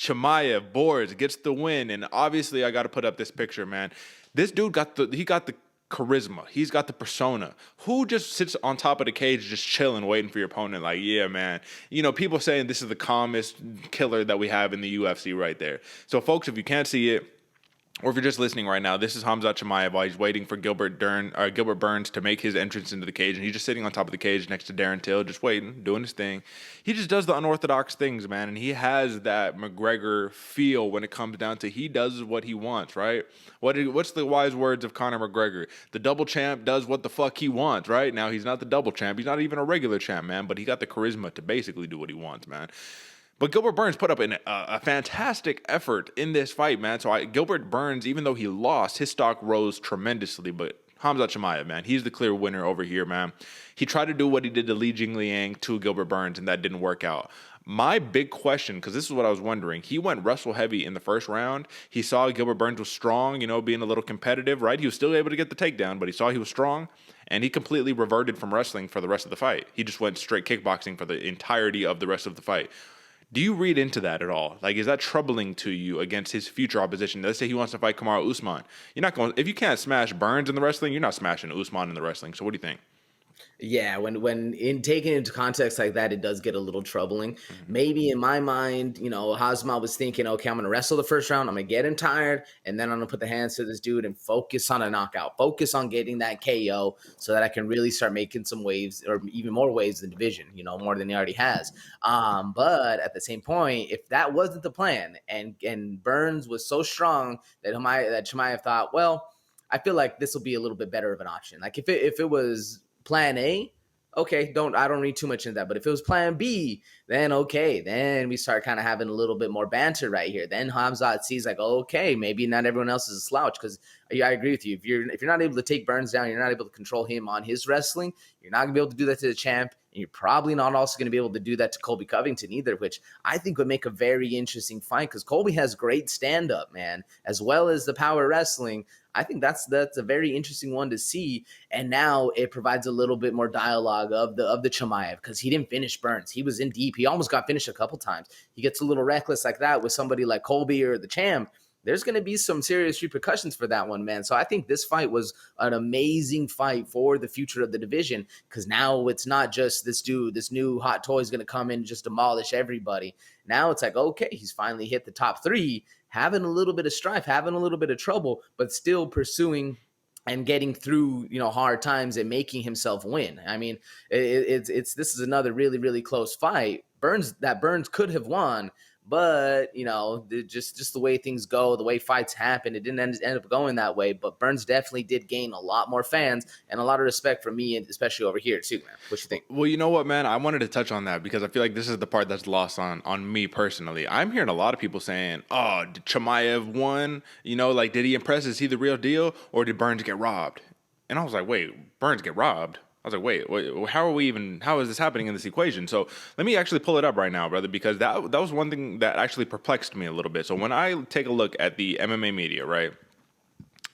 Chimaev boards, gets the win, and obviously I got to put up this picture, man. This dude got the charisma. He's got the persona. Who just sits on top of the cage just chilling, waiting for your opponent? Like, yeah, man. People saying this is the calmest killer that we have in the UFC right there. So, folks, if you can't see it, or if you're just listening right now, this is Khamzat Chimaev while he's waiting for Gilbert Burns to make his entrance into the cage, and he's just sitting on top of the cage next to Darren Till, just waiting, doing his thing. He just does the unorthodox things, man, and he has that McGregor feel when it comes down to he does what he wants, right? What's the wise words of Conor McGregor? The double champ does what the fuck he wants, right? Now, he's not the double champ. He's not even a regular champ, man, but he got the charisma to basically do what he wants, man. But Gilbert Burns put up a fantastic effort in this fight, man. So Gilbert Burns, even though he lost, his stock rose tremendously. But Khamzat Chimaev, man, he's the clear winner over here, man. He tried to do what he did to Li Jingliang to Gilbert Burns, and that didn't work out. My big question, because this is what I was wondering, he went wrestle heavy in the first round. He saw Gilbert Burns was strong, being a little competitive, right? He was still able to get the takedown, but he saw he was strong, and he completely reverted from wrestling for the rest of the fight. He just went straight kickboxing for the entirety of the rest of the fight. Do you read into that at all? Like, is that troubling to you against his future opposition? Let's say he wants to fight Kamaru Usman. You're not going. If you can't smash Burns in the wrestling, you're not smashing Usman in the wrestling. So, what do you think? Yeah, when in taking into context like that, it does get a little troubling. Maybe in my mind, Hazma was thinking, okay, I'm going to wrestle the first round. I'm going to get him tired, and then I'm going to put the hands to this dude and focus on a knockout. Focus on getting that KO so that I can really start making some waves or even more waves in the division, more than he already has. But at the same point, if that wasn't the plan and Burns was so strong that Chimaev thought, well, I feel like this will be a little bit better of an option. Like if it was plan A, okay, I don't read too much into that. But if it was plan B, then okay, then we start kind of having a little bit more banter right here. Then Khamzat sees like, okay, maybe not everyone else is a slouch, because I agree with you. If you're not able to take Burns down, you're not able to control him on his wrestling, you're not gonna be able to do that to the champ, and you're probably not also gonna be able to do that to Colby Covington either, which I think would make a very interesting fight, because Colby has great stand-up, man, as well as the power wrestling. I think that's a very interesting one to see, and now it provides a little bit more dialogue of the Chimaev, because he didn't finish Burns. He was in deep. He almost got finished a couple times. He gets a little reckless like that with somebody like Colby or the champ. There's going to be some serious repercussions for that one, man. So I think this fight was an amazing fight for the future of the division, because now it's not just this dude, this new hot toy is going to come in and just demolish everybody. Now it's like, okay, he's finally hit the top three, having a little bit of strife, having a little bit of trouble, but still pursuing and getting through, hard times and making himself win. I mean, this is another really, really close fight. Burns could have won, but just the way things go, the way fights happen, it didn't end up going that way. But Burns definitely did gain a lot more fans and a lot of respect from me, and especially over here too, man. What you think? Well, you know what, man? I wanted to touch on that because I feel like this is the part that's lost on me personally. I'm hearing a lot of people saying, "Oh, did Chimaev won? Like, did he impress? Is he the real deal, or did Burns get robbed?" And I was like, "Wait, Burns get robbed?" I was like, wait, how is this happening in this equation? So let me actually pull it up right now, brother, because that was one thing that actually perplexed me a little bit. So when I take a look at the MMA media, right,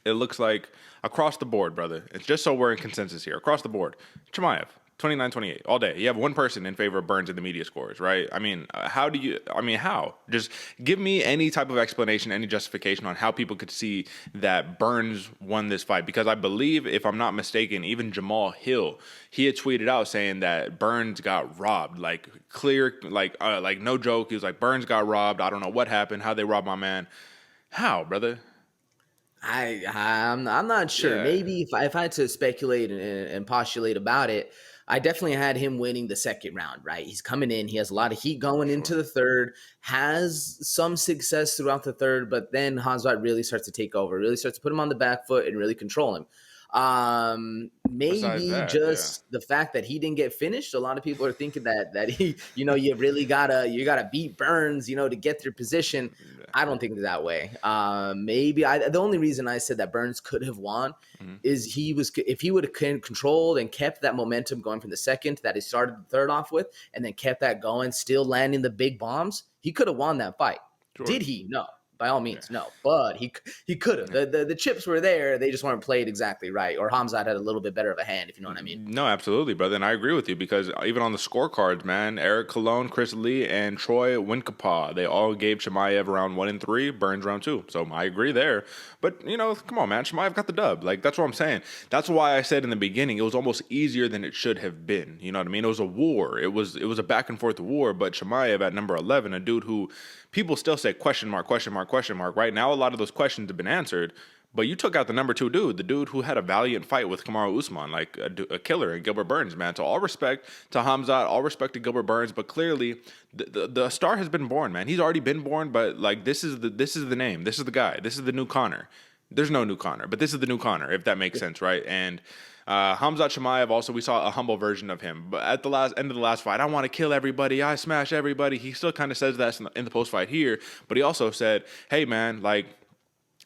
it looks like across the board, brother, it's just so we're in consensus here, across the board, Chimaev, 29-28, all day. You have one person in favor of Burns in the media scores, right? I mean, how? Just give me any type of explanation, any justification on how people could see that Burns won this fight. Because I believe, if I'm not mistaken, even Jamal Hill, he had tweeted out saying that Burns got robbed, like clear, like no joke. He was like, Burns got robbed. I don't know what happened, how they robbed my man. How, brother? I'm not sure. Yeah. Maybe if I had to speculate and postulate about it, I definitely had him winning the second round, right? He's coming in. He has a lot of heat going into the third, has some success throughout the third, but then Khamzat really starts to take over, really starts to put him on the back foot and really control him. Maybe the fact that he didn't get finished. A lot of people are thinking that he, you really gotta beat Burns, to get their position. I don't think that way. The only reason I said that Burns could have won is if he would have controlled and kept that momentum going from the second that he started the third off with, and then kept that going, still landing the big bombs, he could have won that fight. Sure. Did he? No. by all means, no. But he could have. The chips were there. They just weren't played exactly right. Or Khamzat had a little bit better of a hand, if you know what I mean. No, absolutely, brother. And I agree with you because even on the scorecards, man, Eric Colon, Chris Lee, and Troy Winkapa, they all gave Chimaev round 1 and 3, Burns round 2. So I agree there. But, you know, come on, man. Chimaev got the dub. Like, that's what I'm saying. That's why I said in the beginning it was almost easier than it should have been. You know what I mean? It was a war. It was a back and forth war. But Chimaev at number 11, a dude who people still say question mark, question mark, question mark. Right now, a lot of those questions have been answered. But you took out the number 2 dude, the dude who had a valiant fight with Kamaru Usman, like a killer, and Gilbert Burns, man. So all respect to Khamzat, all respect to Gilbert Burns, but clearly the star has been born, man. He's already been born, but like this is the name, this is the guy, this is the new Conor. There's no new Conor, but this is the new Conor, if that makes sense, right? And Khamzat Chimaev, also, we saw a humble version of him. But at the end of the last fight, I want to kill everybody, I smash everybody. He still kind of says that in the post fight here, but he also said, hey, man, like,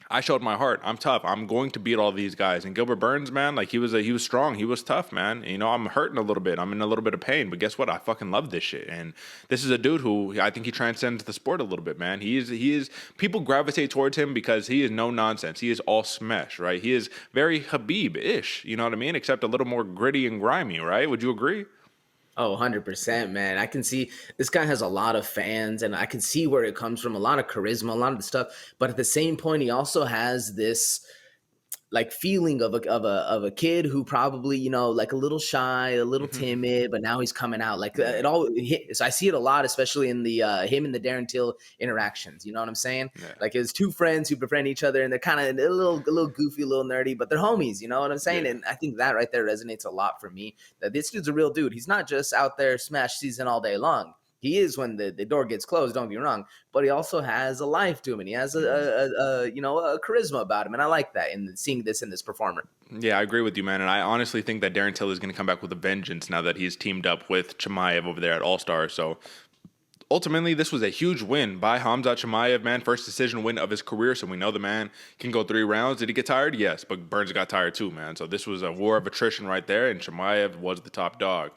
I showed my heart. I'm tough. I'm going to beat all these guys. And Gilbert Burns, man, like he was strong. He was tough, man. You know, I'm hurting a little bit. I'm in a little bit of pain. But guess what? I fucking love this shit. And this is a dude who I think he transcends the sport a little bit, man. He is. People gravitate towards him because he is no nonsense. He is all smash, right? He is very Habib-ish. You know what I mean? Except a little more gritty and grimy, right? Would you agree? Oh, 100%, man. I can see this guy has a lot of fans, and I can see where it comes from, a lot of charisma, a lot of the stuff. But at the same point, he also has this like feeling of a kid who probably, you know, like a little shy, a little timid, but now he's coming out. Like it all hits. I see it a lot, especially in the him and the Darren Till interactions. You know what I'm saying? Yeah. Like his two friends who befriend each other, and they're kind of a little goofy, a little nerdy, but they're homies. You know what I'm saying? Yeah. And I think that right there resonates a lot for me. That this dude's a real dude. He's not just out there smash season all day long. He is when the door gets closed, don't get me wrong, but he also has a life to him, and he has a charisma about him, and I like that, and seeing this in this performer. Yeah, I agree with you, man, and I honestly think that Darren Till is going to come back with a vengeance now that he's teamed up with Chimaev over there at All-Star, so ultimately, this was a huge win by Khamzat Chimaev, man. First decision win of his career, so we know the man can go 3 rounds. Did he get tired? Yes, but Burns got tired too, man. So this was a war of attrition right there, and Chimaev was the top dog.